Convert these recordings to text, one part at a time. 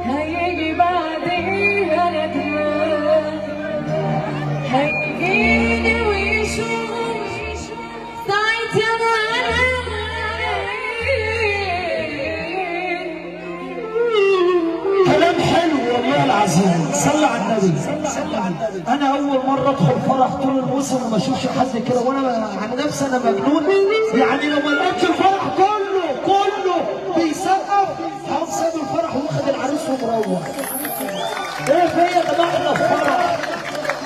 هيجي بعديها ندمان، هيجيني ويشوف ساعتها كلام حلو والله العظيم. صلى على النبي. انا اول مره ادخل فرح طول الموسم وما اشوفش حد كده، وانا على نفسي انا مجنون. يعني لو ما لقيتش الفرح كله بيسقف هقوم سايب الفرح واخد العريس ومروح. ايه فيا يا جماعه؟ احنا في فرح.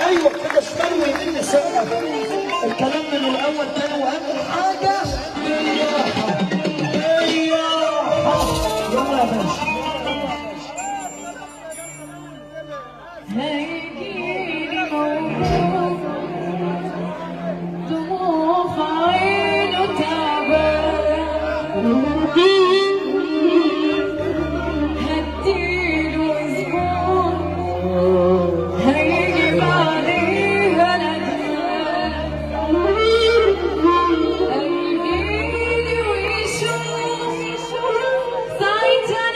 ايوه كده شمال ويمين نسقف. الكلام من الاول تاني، واهم حاجه بالراحه. يلا يا باشا. هيجيلي موجود دموع في عينه تعبان، هديله اسبوع هيجي بعديها ندمان، هيجيلي ويشوف ساعتها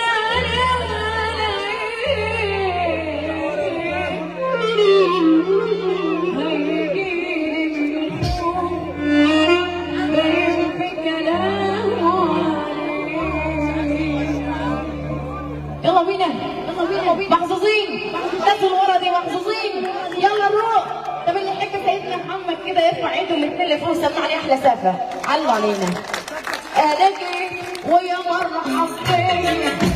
يلا بينا محظوظين. الناس اللي ورا دي محظوظين. يلا نروح. طب اللي يحب سيدنا محمد كده يرفع ايده الاثنين لفوق وسمع عليه احلى سقفه. علوا علينا. اهلا ويا مرحب بيا.